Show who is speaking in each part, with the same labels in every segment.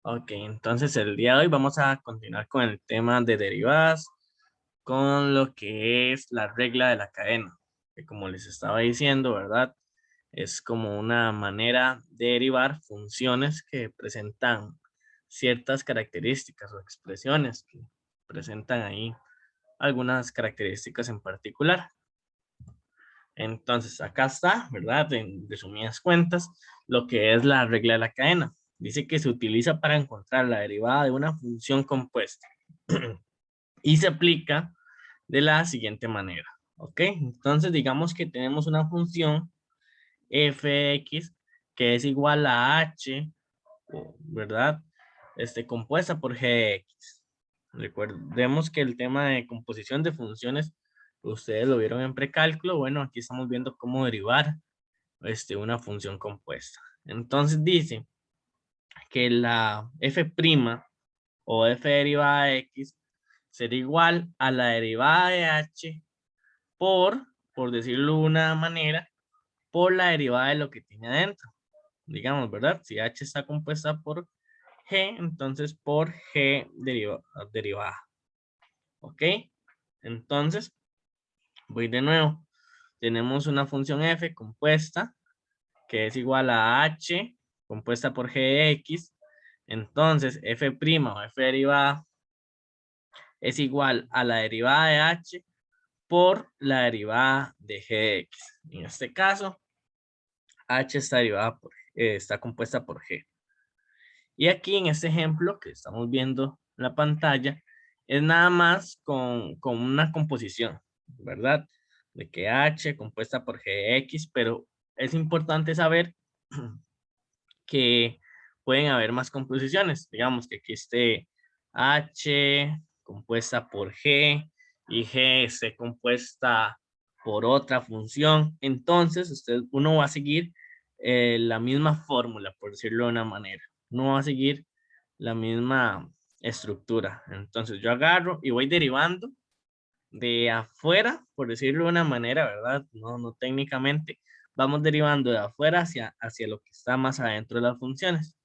Speaker 1: Ok, entonces el día de hoy vamos a continuar con el tema de derivadas, con lo que es la regla de la cadena, que como les estaba diciendo, ¿verdad? Es como una manera de derivar funciones que presentan ciertas características o expresiones que presentan ahí algunas características en particular. Entonces, acá está, ¿verdad? En resumidas cuentas, lo que es la regla de la cadena. Dice que se utiliza para encontrar la derivada de una función compuesta y se aplica de la siguiente manera, ¿ok? Entonces, digamos que tenemos una función fx que es igual a h, ¿verdad? Compuesta por gx. Recordemos que el tema de composición de funciones, ustedes lo vieron en precálculo. Bueno, aquí estamos viendo cómo derivar una función compuesta. Entonces dice que la f' o f derivada de x será igual a la derivada de h por decirlo de una manera, por la derivada de lo que tiene adentro. Digamos, ¿verdad? Si h está compuesta por g, entonces por g derivada. ¿Ok? Entonces, voy de nuevo. Tenemos una función f compuesta que es igual a h compuesta por g de x. Entonces, f' o f derivada es igual a la derivada de h por la derivada de g de x. En este caso, h está, está compuesta por g. Y aquí en este ejemplo que estamos viendo en la pantalla, es nada más con una composición, ¿verdad? De que h compuesta por g de x, pero es importante saber que pueden haber más composiciones. Digamos que aquí esté H compuesta por G y G esté compuesta por otra función. Entonces, uno va a seguir la misma fórmula, por decirlo de una manera. Uno va a seguir la misma estructura. Entonces, yo agarro y voy derivando de afuera, por decirlo de una manera, ¿verdad? No técnicamente, vamos derivando de afuera hacia lo que está más adentro de las funciones.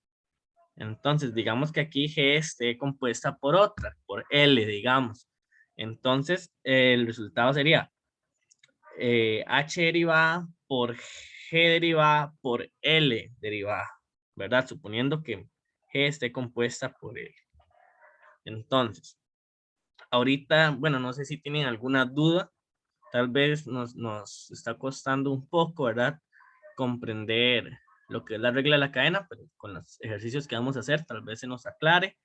Speaker 1: Entonces, digamos que aquí G esté compuesta por otra, por L, digamos. Entonces, el resultado sería H derivada por G derivada por L derivada, ¿verdad? Suponiendo que G esté compuesta por L. Entonces, ahorita, bueno, no sé si tienen alguna duda. Tal vez nos está costando un poco, ¿verdad? Comprender lo que es la regla de la cadena, pero con los ejercicios que vamos a hacer, tal vez se nos aclare,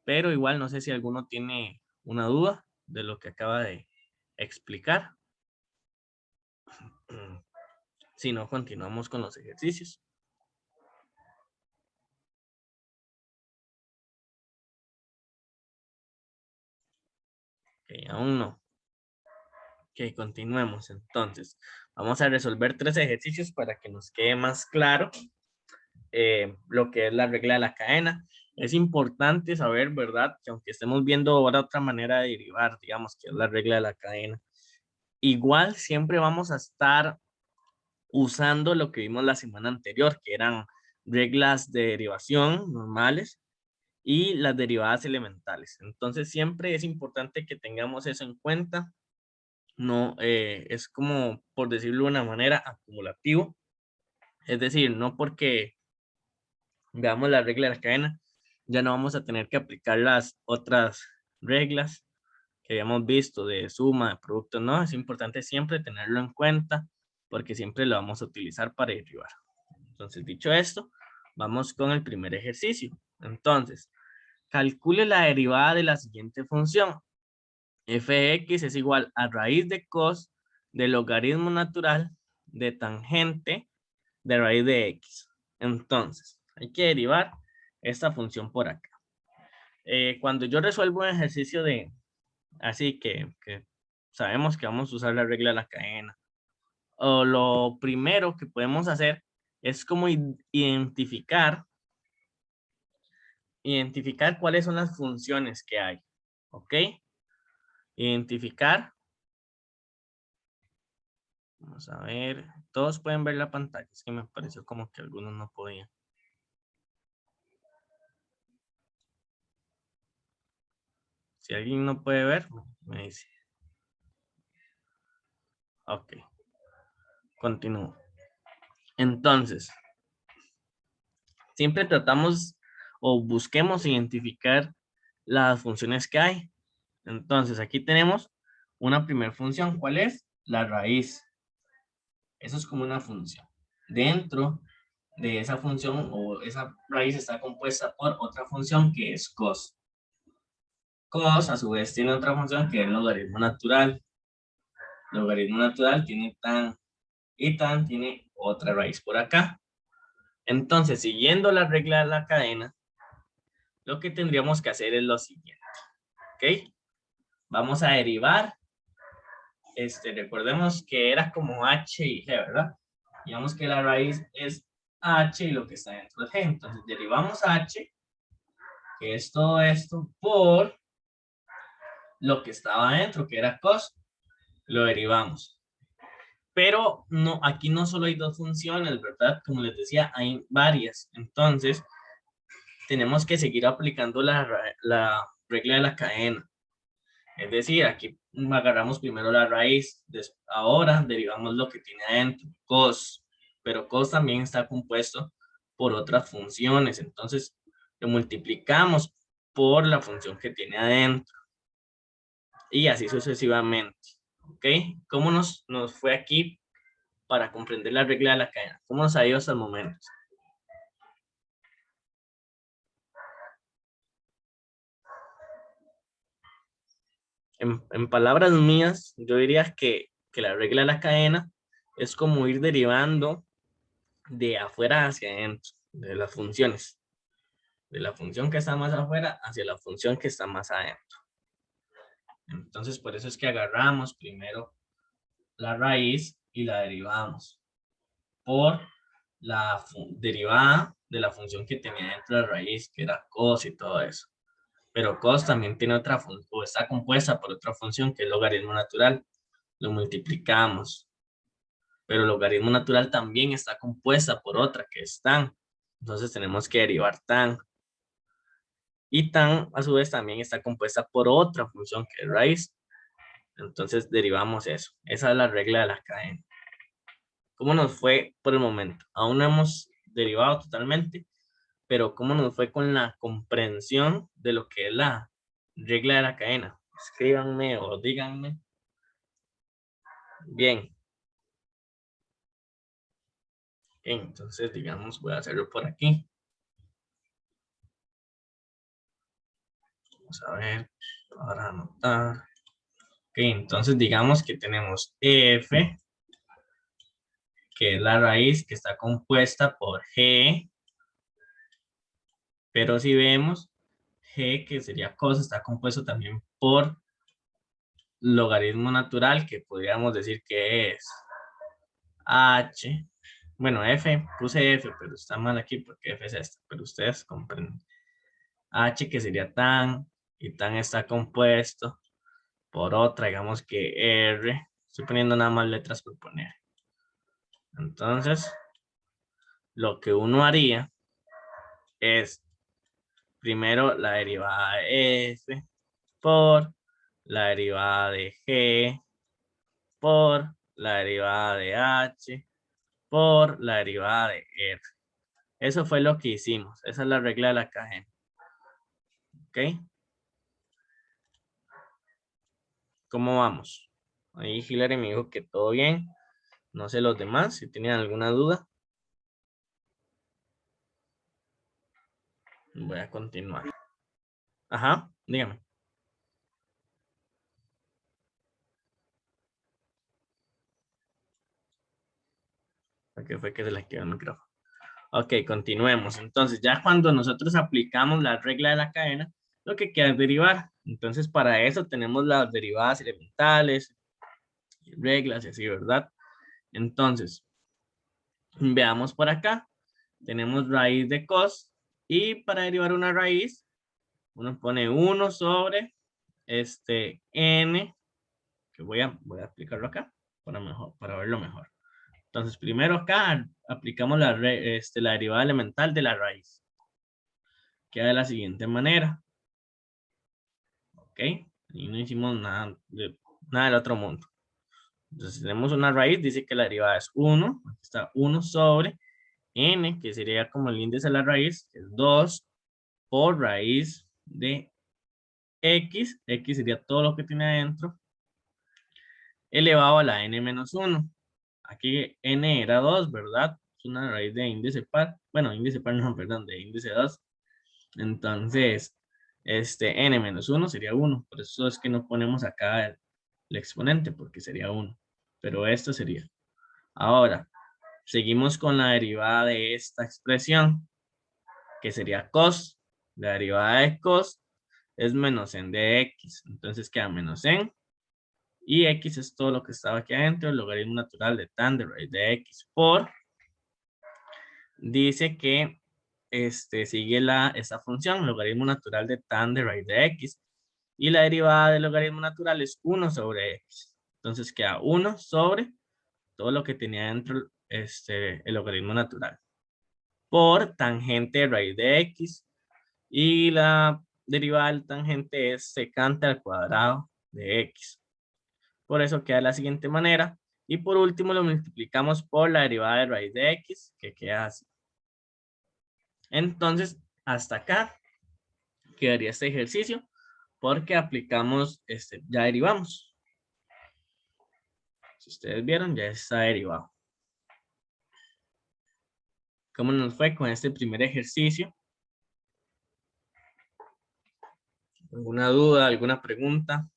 Speaker 1: pero igual no sé si alguno tiene una duda de lo que acaba de explicar. Si no, continuamos con los ejercicios. Ok, aún no. Ok, continuemos entonces. Vamos a resolver 3 ejercicios para que nos quede más claro lo que es la regla de la cadena. Es importante saber, ¿verdad? Que aunque estemos viendo ahora otra manera de derivar, digamos que es la regla de la cadena, igual siempre vamos a estar usando lo que vimos la semana anterior, que eran reglas de derivación normales y las derivadas elementales. Entonces siempre es importante que tengamos eso en cuenta. No, es como, por decirlo de una manera, acumulativo. Es decir, no porque veamos la regla de la cadena, ya no vamos a tener que aplicar las otras reglas que habíamos visto de suma, de producto, no, es importante siempre tenerlo en cuenta porque siempre lo vamos a utilizar para derivar. Entonces, dicho esto, vamos con el primer ejercicio. Entonces, calcule la derivada de la siguiente función. Fx es igual a raíz de cos del logaritmo natural de tangente de raíz de x. Entonces, hay que derivar esta función por acá. Cuando yo resuelvo un ejercicio así que sabemos que vamos a usar la regla de la cadena, o lo primero que podemos hacer es como identificar cuáles son las funciones que hay, ¿ok? Identificar, vamos a ver, todos pueden ver la pantalla, es que me pareció como que algunos no podían. Si alguien no puede ver, me dice. Ok. Continúo. Entonces, siempre tratamos o busquemos identificar las funciones que hay. Entonces, aquí tenemos una primera función. ¿Cuál es? La raíz. Eso es como una función. Dentro de esa función o esa raíz está compuesta por otra función que es cos. Cos a su vez tiene otra función que es logaritmo natural. Logaritmo natural tiene tan y tan tiene otra raíz por acá. Entonces, siguiendo la regla de la cadena, lo que tendríamos que hacer es lo siguiente. ¿Ok? Vamos a derivar. Recordemos que era como h y g, ¿verdad? Digamos que la raíz es h y lo que está dentro es g. Entonces, derivamos h, que es todo esto, por lo que estaba dentro, que era cos. Lo derivamos. Pero no, aquí no solo hay dos funciones, ¿verdad? Como les decía, hay varias. Entonces, tenemos que seguir aplicando la regla de la cadena. Es decir, aquí agarramos primero la raíz, ahora derivamos lo que tiene adentro, cos, pero cos también está compuesto por otras funciones, entonces lo multiplicamos por la función que tiene adentro y así sucesivamente. ¿Ok? ¿Cómo nos fue aquí para comprender la regla de la cadena? ¿Cómo nos ha ido hasta el momento? En palabras mías, yo diría que la regla de la cadena es como ir derivando de afuera hacia adentro, de las funciones. De la función que está más afuera hacia la función que está más adentro. Entonces, por eso es que agarramos primero la raíz y la derivamos por la derivada de la función que tenía dentro de la raíz, que era cos y todo eso. Pero cos también tiene otra función, o está compuesta por otra función que es logaritmo natural. Lo multiplicamos. Pero el logaritmo natural también está compuesta por otra que es tan. Entonces tenemos que derivar tan. Y tan a su vez también está compuesta por otra función que es raíz. Entonces derivamos eso. Esa es la regla de la cadena. ¿Cómo nos fue por el momento? Aún no hemos derivado totalmente, pero ¿cómo nos fue con la comprensión de lo que es la regla de la cadena? Escríbanme o díganme. Bien. Entonces, digamos, voy a hacerlo por aquí. Vamos a ver, para anotar. Ok, entonces digamos que tenemos f, que es la raíz que está compuesta por g, pero si vemos g, que sería cos, está compuesto también por logaritmo natural, que podríamos decir que es h. Bueno, f, puse f, pero está mal aquí porque f es esta, pero ustedes comprenden. H, que sería tan, y tan está compuesto por otra, digamos que R. Estoy poniendo nada más letras por poner. Entonces, lo que uno haría es primero la derivada de F por la derivada de G por la derivada de H por la derivada de R. Eso fue lo que hicimos. Esa es la regla de la cadena. ¿Ok? ¿Cómo vamos? Ahí Hilary me dijo que todo bien. No sé los demás, si tenían alguna duda. Voy a continuar. Ajá, dígame. Porque fue que se les quedó el micrófono. Ok, continuemos. Entonces, ya cuando nosotros aplicamos la regla de la cadena, lo que queda es derivar. Entonces, para eso tenemos las derivadas elementales, reglas y así, ¿verdad? Entonces, veamos por acá. Tenemos raíz de cos y para derivar una raíz, uno pone 1 sobre n, que voy a explicarlo acá para verlo mejor. Entonces, primero acá aplicamos la derivada elemental de la raíz. Queda de la siguiente manera. ¿Ok? Y no hicimos nada, nada del otro mundo. Entonces tenemos una raíz, dice que la derivada es 1, aquí está 1 sobre n, que sería como el índice de la raíz, que es 2 por raíz de x, x sería todo lo que tiene adentro, elevado a la n menos 1. Aquí n era 2, ¿verdad? Es una raíz de índice par, bueno, índice par no, perdón, de índice 2. Entonces, n menos 1 sería 1, por eso es que no ponemos acá el exponente, porque sería 1, pero esto sería. Ahora, seguimos con la derivada de esta expresión, que sería cos. La derivada de cos es menos n de x. Entonces queda menos n. Y x es todo lo que estaba aquí adentro, el logaritmo natural de tan de raíz de x por. Dice que sigue esta función, logaritmo natural de tan de raíz de x. Y la derivada del logaritmo natural es 1 sobre x. Entonces queda 1 sobre todo lo que tenía dentro el logaritmo natural por tangente de raíz de x, y la derivada del tangente es secante al cuadrado de x. Por eso queda de la siguiente manera. Y por último lo multiplicamos por la derivada de raíz de x, que queda así. Entonces, hasta acá quedaría este ejercicio, porque aplicamos, ya derivamos. Si ustedes vieron, ya está derivado. ¿Cómo nos fue con este primer ejercicio? ¿Alguna duda, alguna pregunta?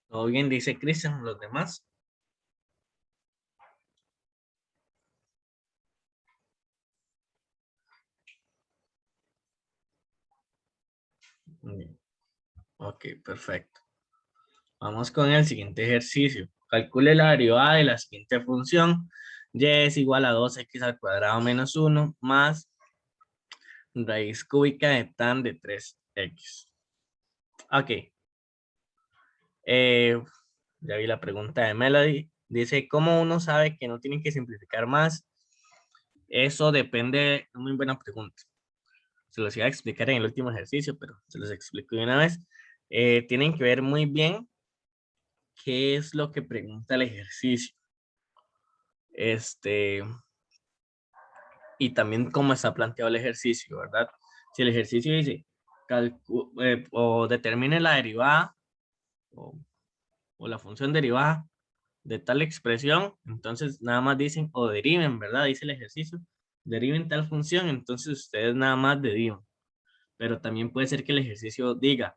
Speaker 1: ¿Todo bien? Dice Cristian, los demás. Bien. Ok, perfecto. Vamos con el siguiente ejercicio. Calcule la derivada de la siguiente función. Y es igual a 2x al cuadrado menos 1 más raíz cúbica de tan de 3x. Ok. Eh, ya vi la pregunta de Melody. Dice, ¿cómo uno sabe que no tiene que simplificar más? Eso depende, es muy buena pregunta. Se los iba a explicar en el último ejercicio, pero se los explico de una vez. Tienen que ver muy bien qué es lo que pregunta el ejercicio. Y también cómo está planteado el ejercicio, ¿verdad? Si el ejercicio dice, o determine la derivada o la función derivada de tal expresión, entonces nada más dicen o deriven, ¿verdad? Dice el ejercicio, deriven tal función, entonces ustedes nada más derivan. Pero también puede ser que el ejercicio diga,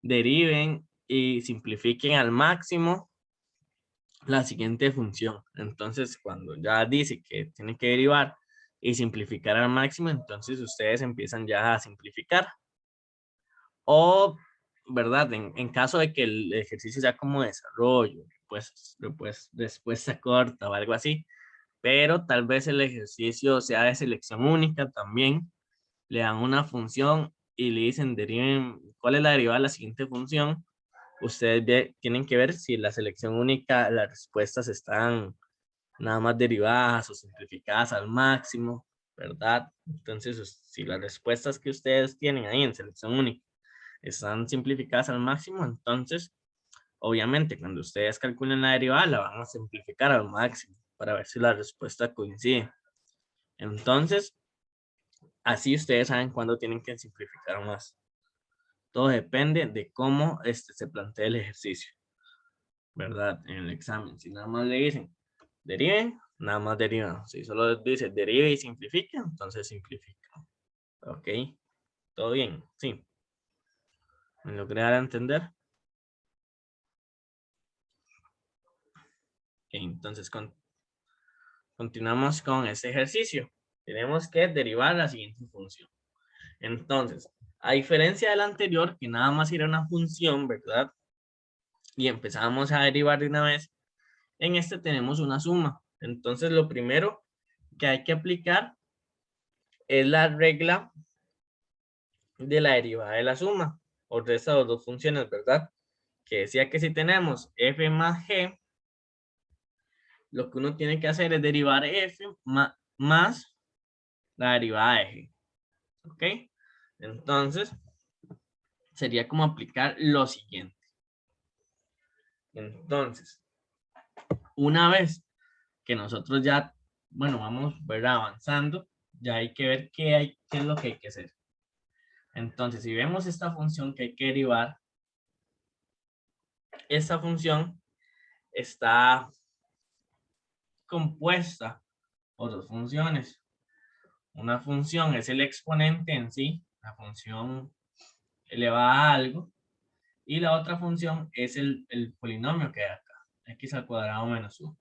Speaker 1: deriven y simplifiquen al máximo la siguiente función. Entonces, cuando ya dice que tiene que derivar y simplificar al máximo, entonces ustedes empiezan ya a simplificar. O, ¿verdad? En caso de que el ejercicio sea como desarrollo, pues respuesta corta o algo así, pero tal vez el ejercicio sea de selección única también, le dan una función y le dicen deriven cuál es la derivada de la siguiente función. Ustedes tienen que ver si la selección única, las respuestas están nada más derivadas o simplificadas al máximo, ¿verdad? Entonces, si las respuestas que ustedes tienen ahí en selección única están simplificadas al máximo, entonces, obviamente, cuando ustedes calculen la derivada, la van a simplificar al máximo para ver si la respuesta coincide. Entonces, así ustedes saben cuándo tienen que simplificar más. Todo depende de cómo se plantea el ejercicio, ¿verdad? En el examen. Si nada más le dicen deriven, nada más derivan. Si solo dice derive y simplifica, entonces simplifica. ¿Ok? ¿Todo bien? Sí. ¿Me logré dar a entender? Ok, entonces continuamos con este ejercicio. Tenemos que derivar la siguiente función. Entonces, a diferencia del anterior, que nada más era una función, ¿verdad? Y empezamos a derivar de una vez. En este tenemos una suma. Entonces, lo primero que hay que aplicar es la regla de la derivada de la suma, o de estas dos funciones, ¿verdad? Que decía que si tenemos f más g, lo que uno tiene que hacer es derivar f más la derivada de g. ¿Ok? Entonces, sería como aplicar lo siguiente. Entonces, una vez que nosotros ya, bueno, vamos, ¿verdad? Avanzando, ya hay que ver qué es lo que hay que hacer. Entonces, si vemos esta función que hay que derivar, esta función está compuesta por dos funciones. Una función es el exponente en sí, la función elevada a algo, y la otra función es el polinomio que hay acá, x al cuadrado menos 1.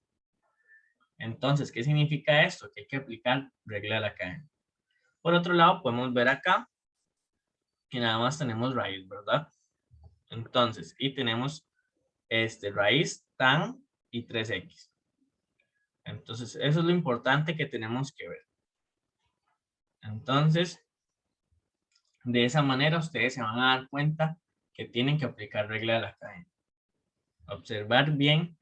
Speaker 1: Entonces, ¿qué significa esto? Que hay que aplicar regla de la cadena. Por otro lado, podemos ver acá que nada más tenemos raíz, ¿verdad? Entonces, y tenemos raíz, tan y 3x. Entonces, eso es lo importante que tenemos que ver. Entonces, de esa manera ustedes se van a dar cuenta que tienen que aplicar regla de la cadena. Observar bien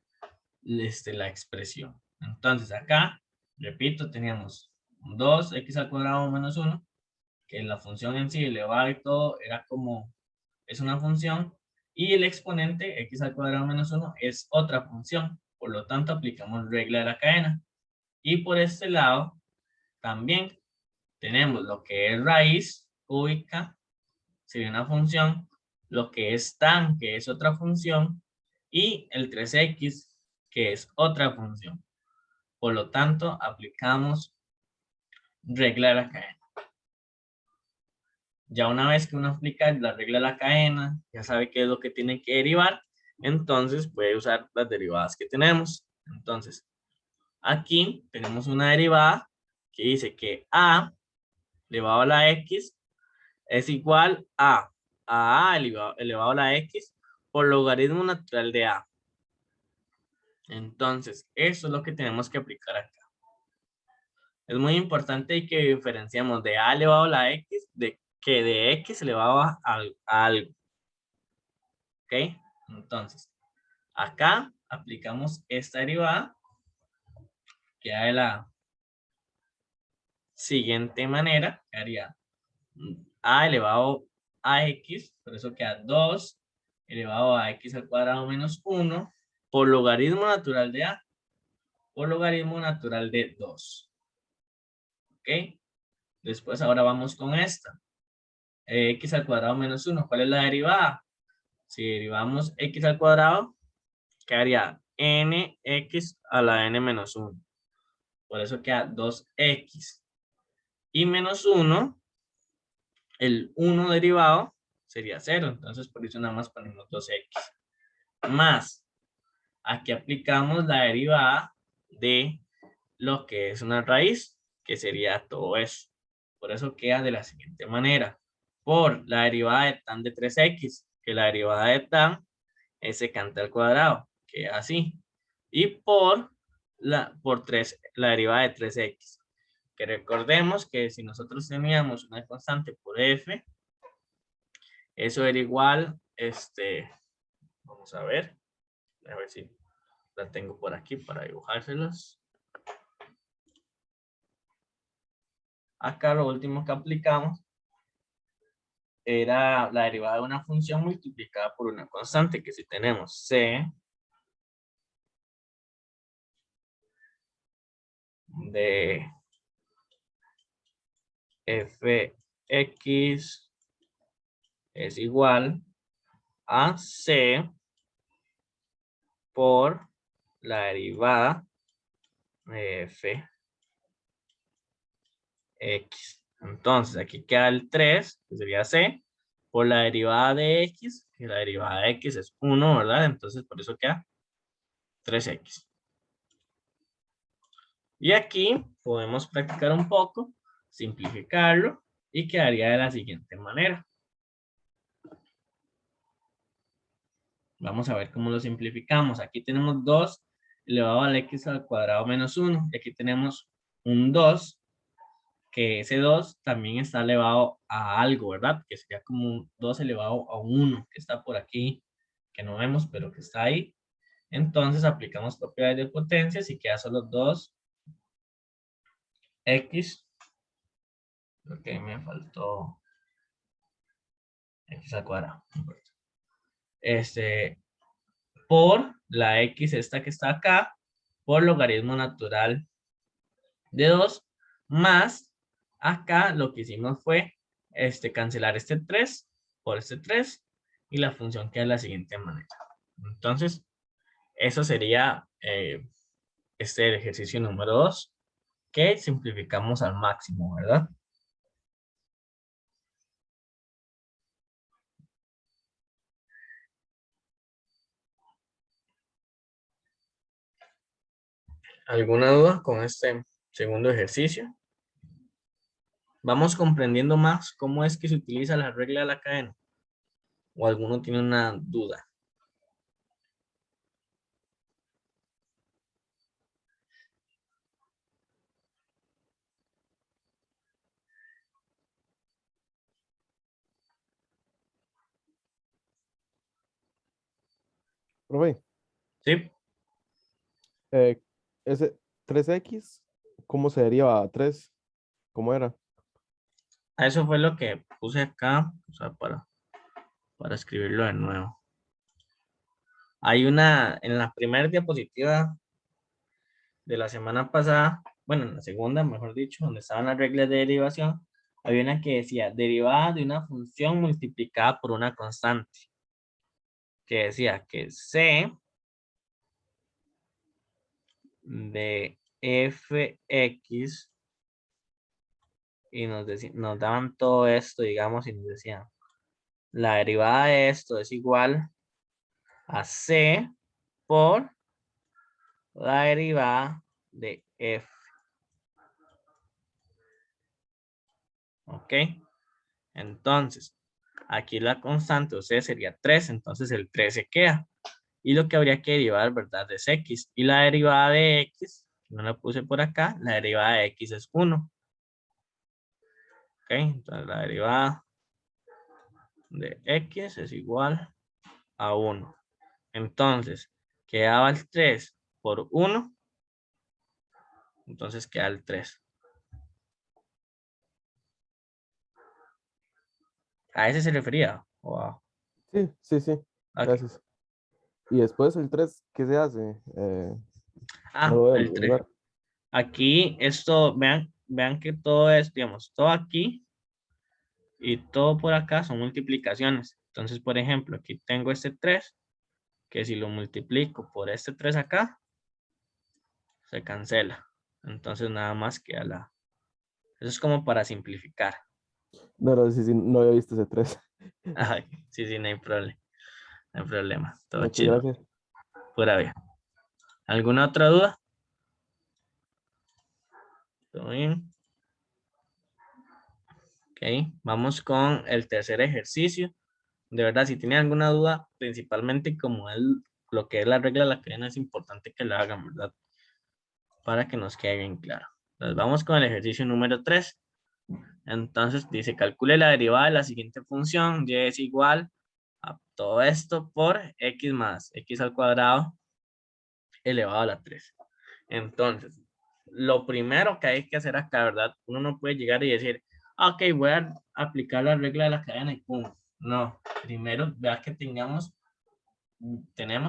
Speaker 1: la expresión. Entonces, acá, repito, teníamos 2x al cuadrado menos 1, que la función en sí elevada y todo era como, es una función, y el exponente x al cuadrado menos 1 es otra función. Por lo tanto, aplicamos regla de la cadena. Y por este lado, también tenemos lo que es raíz cúbica, sería una función, lo que es tan, que es otra función, y el 3x, que es otra función. Por lo tanto, aplicamos regla de la cadena. Ya una vez que uno aplica la regla de la cadena, ya sabe qué es lo que tiene que derivar, entonces puede usar las derivadas que tenemos. Entonces, aquí tenemos una derivada que dice que a elevado a la x es igual a elevado a la x por logaritmo natural de a. Entonces, eso es lo que tenemos que aplicar acá. Es muy importante que diferenciamos de a elevado a la x que de x elevado a algo. ¿Ok? Entonces, acá aplicamos esta derivada que da de la siguiente manera, que haría a elevado a x, por eso queda 2 elevado a x al cuadrado menos 1 por logaritmo natural de a por logaritmo natural de 2. ¿Ok? Después ahora vamos con esta. X al cuadrado menos 1. ¿Cuál es la derivada? Si derivamos x al cuadrado, quedaría nx a la n menos 1. Por eso queda 2x. Y menos 1, el 1 derivado sería 0. Entonces por eso nada más ponemos 2x. Más, aquí aplicamos la derivada de lo que es una raíz, que sería todo eso. Por eso queda de la siguiente manera. Por la derivada de tan de 3x, que la derivada de tan es secante al cuadrado, queda así. Y por la derivada de 3x. Que recordemos que si nosotros teníamos una constante por f, eso era igual, vamos a ver si la tengo por aquí para dibujárselos. Acá lo último que aplicamos era la derivada de una función multiplicada por una constante, que si tenemos c de fx es igual a c por la derivada de fx. Entonces aquí queda el 3, que sería c, por la derivada de x, que la derivada de x es 1, ¿verdad? Entonces por eso queda 3x. Y aquí podemos practicar un poco, simplificarlo, y quedaría de la siguiente manera. Vamos a ver cómo lo simplificamos. Aquí tenemos 2 elevado al x al cuadrado menos 1. Y aquí tenemos un 2 que ese 2 también está elevado a algo, ¿verdad? Que sería como un 2 elevado a un 1, que está por aquí, que no vemos, pero que está ahí. Entonces aplicamos propiedades de potencias y queda solo 2x. Creo que me faltó x al cuadrado. Por la x esta que está acá, por logaritmo natural de 2, más acá lo que hicimos fue cancelar este 3 por este 3 y la función queda de la siguiente manera. Entonces, eso sería el ejercicio número 2 que simplificamos al máximo, ¿verdad? ¿Alguna duda con este segundo ejercicio? Vamos comprendiendo más cómo es que se utiliza la regla de la cadena. ¿O alguno tiene una duda?
Speaker 2: Profe,
Speaker 1: ¿Sí?
Speaker 2: ese 3x, ¿cómo se deriva a 3? ¿Cómo era?
Speaker 1: Eso fue lo que puse acá, o sea, para escribirlo de nuevo. Hay en la primera diapositiva de la semana pasada, bueno, en la segunda, mejor dicho, donde estaban las reglas de derivación, había una que decía derivada de una función multiplicada por una constante, que decía que c de fx, y nos daban todo esto, digamos, y nos decían, la derivada de esto es igual a c por la derivada de f. ¿Ok? Entonces, aquí la constante, o sea, sería 3, entonces el 3 se queda. Y lo que habría que derivar, ¿verdad? Es x. Y la derivada de x, no la puse por acá, la derivada de x es 1. ¿Ok? Entonces la derivada de x es igual a 1. Entonces, quedaba el 3 por 1, entonces queda el 3. ¿A ese se refería? Wow.
Speaker 2: Sí, sí, sí,
Speaker 1: Ok.
Speaker 2: gracias. Y después el 3, ¿qué se hace? No lo
Speaker 1: Ah,
Speaker 2: voy a
Speaker 1: el 3.
Speaker 2: eliminar.
Speaker 1: Aquí esto, vean que todo es, digamos, todo aquí y todo por acá son multiplicaciones. Entonces, por ejemplo, aquí tengo este 3, que si lo multiplico por este 3 acá, se cancela. Entonces nada más queda la... Eso es como para simplificar.
Speaker 2: No, no, sí, sí, no había visto ese 3.
Speaker 1: Ay, sí, sí, no hay problema. No hay problema. Todo
Speaker 2: Muchas
Speaker 1: chido.
Speaker 2: gracias.
Speaker 1: Pura vida. ¿Alguna otra duda? ¿Todo bien? Ok, vamos con el tercer ejercicio. De verdad, si tienen alguna duda, principalmente como lo que es la regla de la cadena, es importante que la hagan, ¿verdad? Para que nos quede bien claro. Entonces, vamos con el ejercicio número 3. Entonces, dice, calcule la derivada de la siguiente función. Y es igual a todo esto por x más x al cuadrado elevado a la 3. Entonces, lo primero que hay que hacer acá, ¿verdad? Uno no puede llegar y decir, ok, voy a aplicar la regla de la cadena y pum. No, primero vea que tenemos,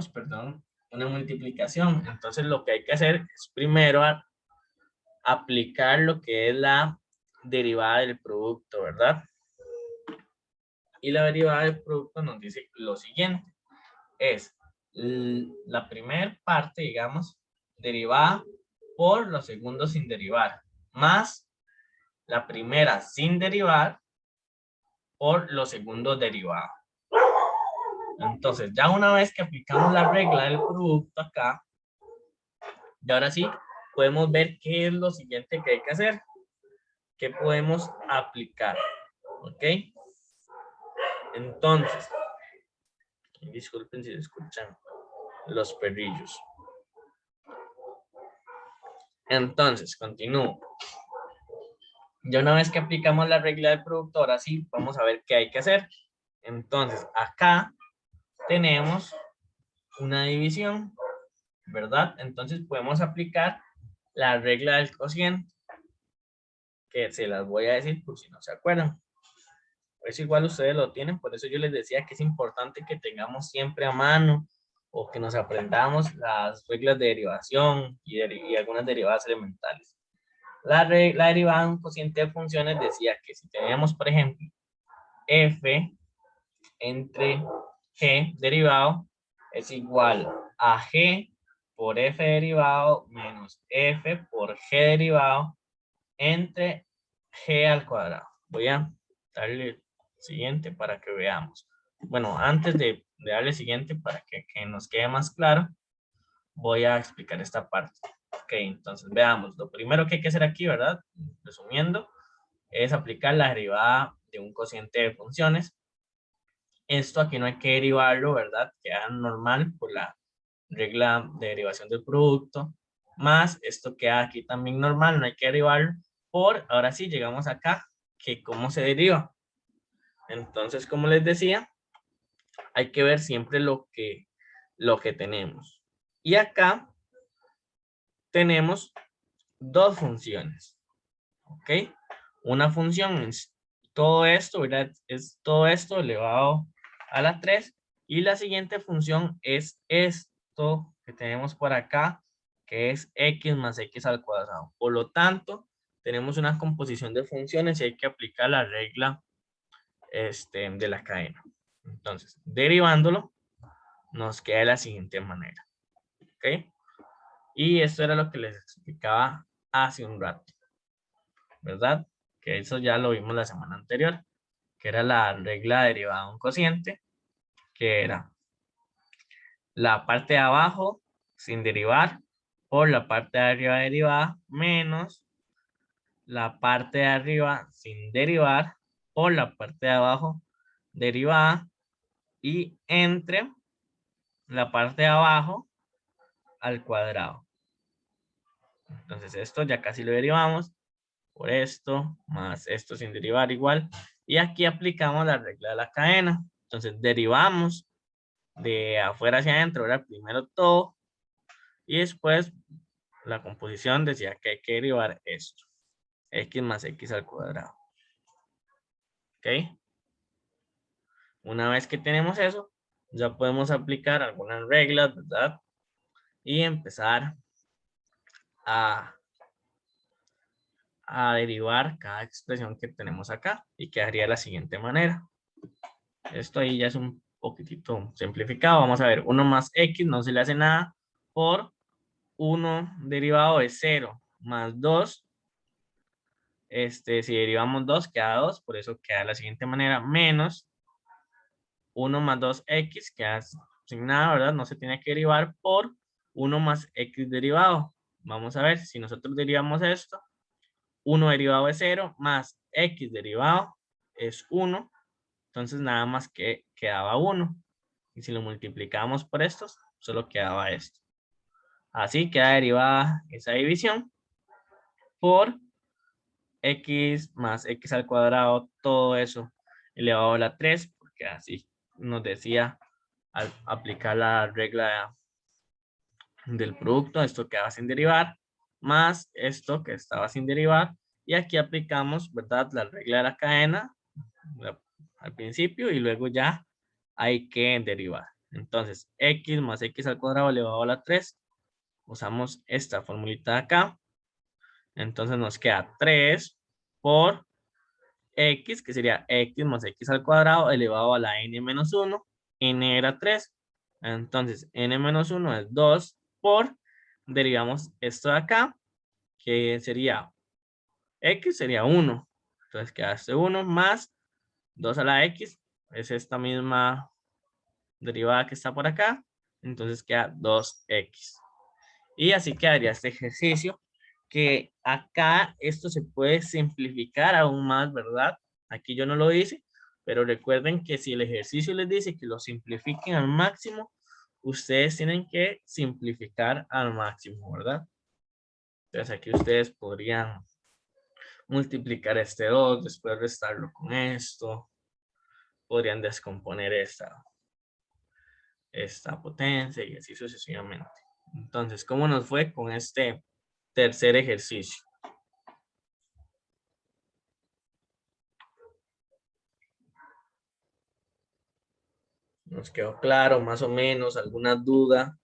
Speaker 1: perdón, una multiplicación. Entonces, lo que hay que hacer es primero aplicar lo que es la derivada del producto, ¿verdad? Y la derivada del producto nos dice lo siguiente. Es la primera parte, digamos, derivada por los segundos sin derivar, más la primera sin derivar por los segundos derivados. Entonces, ya una vez que aplicamos la regla del producto acá, y ahora sí, podemos ver qué es lo siguiente que hay que hacer, qué podemos aplicar, ¿ok? Entonces, disculpen si escuchan los perrillos. Entonces, continúo. Ya una vez que aplicamos la regla del producto, ahora sí, vamos a ver qué hay que hacer. Entonces, acá tenemos una división, ¿verdad? Entonces podemos aplicar la regla del cociente, que se las voy a decir por si no se acuerdan. Pues igual ustedes lo tienen, por eso yo les decía que es importante que tengamos siempre a mano o que nos aprendamos las reglas de derivación y algunas derivadas elementales. La derivada de un cociente de funciones decía que si teníamos, por ejemplo, f entre g derivado es igual a g por f derivado menos f por g derivado entre g al cuadrado. Voy a darle siguiente para que veamos. Bueno, antes de darle siguiente para que nos quede más claro, voy a explicar esta parte. Ok, entonces veamos. Lo primero que hay que hacer aquí, ¿verdad? Resumiendo, es aplicar la derivada de un cociente de funciones. Esto aquí no hay que derivarlo, ¿verdad? Queda normal por la regla de derivación del producto. Más esto queda aquí también normal, no hay que derivarlo. Ahora sí, llegamos acá, que cómo se deriva. Entonces, como les decía, hay que ver siempre lo que tenemos. Y acá tenemos dos funciones, ¿ok? Una función es todo esto, ¿verdad? Es todo esto elevado a la 3. Y la siguiente función es esto que tenemos por acá, que es x más x al cuadrado. Por lo tanto, tenemos una composición de funciones y hay que aplicar la regla de la cadena. Entonces, derivándolo, nos queda de la siguiente manera. ¿Ok? Y esto era lo que les explicaba hace un rato, ¿verdad? Que eso ya lo vimos la semana anterior, que era la regla derivada de un cociente, que era la parte de abajo sin derivar por la parte de arriba derivada menos la parte de arriba sin derivar por la parte de abajo derivada y entre la parte de abajo al cuadrado. Entonces esto ya casi lo derivamos por esto más esto sin derivar igual. Y aquí aplicamos la regla de la cadena. Entonces derivamos de afuera hacia adentro, era primero todo y después la composición decía que hay que derivar esto, x más x al cuadrado. ¿Ok? Una vez que tenemos eso, ya podemos aplicar algunas reglas, ¿verdad? Y empezar a derivar cada expresión que tenemos acá y quedaría de la siguiente manera. Esto ahí ya es un poquitito simplificado. Vamos a ver, 1 más x no se le hace nada por 1 derivado de 0 más 2. Si derivamos 2 queda 2, por eso queda de la siguiente manera, menos 1 más 2x, queda sin nada, ¿verdad? No se tiene que derivar por 1 más x derivado. Vamos a ver, si nosotros derivamos esto, 1 derivado de 0 más x derivado es 1. Entonces nada más que quedaba 1. Y si lo multiplicamos por estos, solo quedaba esto. Así queda derivada esa división por x más x al cuadrado, todo eso elevado a la 3, porque así nos decía al aplicar la regla del producto, esto quedaba sin derivar, más esto que estaba sin derivar, y aquí aplicamos, ¿verdad? La regla de la cadena al principio y luego ya hay que derivar. Entonces, x más x al cuadrado elevado a la 3, usamos esta formulita de acá, entonces nos queda 3 por x, que sería x más x al cuadrado elevado a la n menos 1, n era 3, entonces n menos 1 es 2 por, derivamos esto de acá, que sería x sería 1, entonces queda este 1 más 2 a la x, es esta misma derivada que está por acá, entonces queda 2x. Y así quedaría este ejercicio, que acá esto se puede simplificar aún más, ¿verdad? Aquí yo no lo hice, pero recuerden que si el ejercicio les dice que lo simplifiquen al máximo, ustedes tienen que simplificar al máximo, ¿verdad? Entonces aquí ustedes podrían multiplicar este 2, después restarlo con esto. Podrían descomponer esta potencia y así sucesivamente. Entonces, ¿cómo nos fue con este tercer ejercicio? ¿Nos quedó claro más o menos? ¿Alguna duda?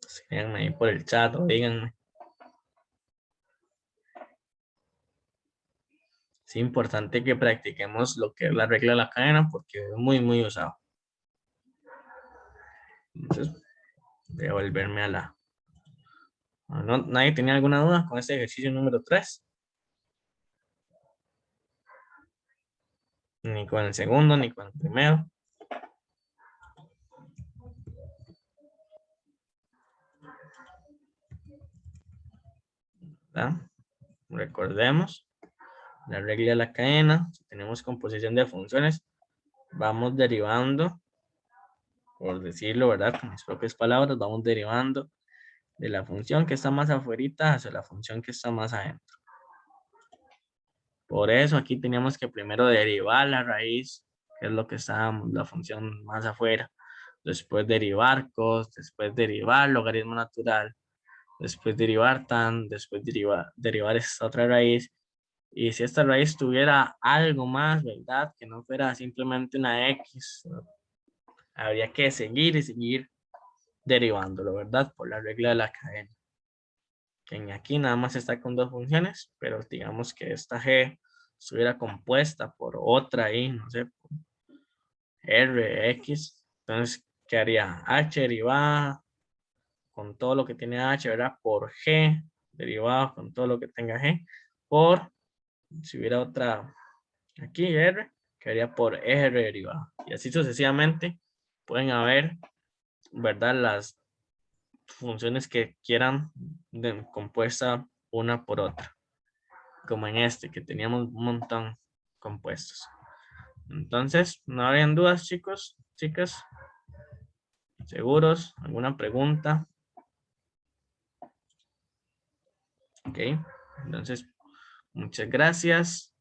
Speaker 1: Síganme ahí por el chat o díganme. Es importante que practiquemos lo que es la regla de la cadena porque es muy, muy usado. Entonces, voy a volverme a la... ¿No? ¿Nadie tenía alguna duda con este ejercicio número 3? Ni con el segundo, ni con el primero. ¿Verdad? Recordemos la regla de la cadena. Si tenemos composición de funciones, vamos derivando, por decirlo, ¿verdad? Con mis propias palabras, vamos derivando de la función que está más afuera hacia la función que está más adentro. Por eso aquí teníamos que primero derivar la raíz, que es lo que está la función más afuera. Después derivar cos, después derivar logaritmo natural, después derivar tan, después derivar esta otra raíz. Y si esta raíz tuviera algo más, ¿verdad? Que no fuera simplemente una X, habría que seguir y seguir derivándolo, ¿verdad? Por la regla de la cadena. Que aquí nada más está con dos funciones, pero digamos que esta G estuviera compuesta por otra ahí, no sé, R, X. Entonces, ¿qué haría? H derivada con todo lo que tiene H, ¿verdad? Por G derivado con todo lo que tenga G, por, si hubiera otra aquí, R, quedaría por R derivada. Y así sucesivamente pueden haber, ¿verdad? Las funciones que quieran compuesta una por otra. Como en este, que teníamos un montón compuestos. Entonces, ¿no habrían dudas, chicos, chicas? ¿Seguros? ¿Alguna pregunta? Ok, entonces, muchas gracias.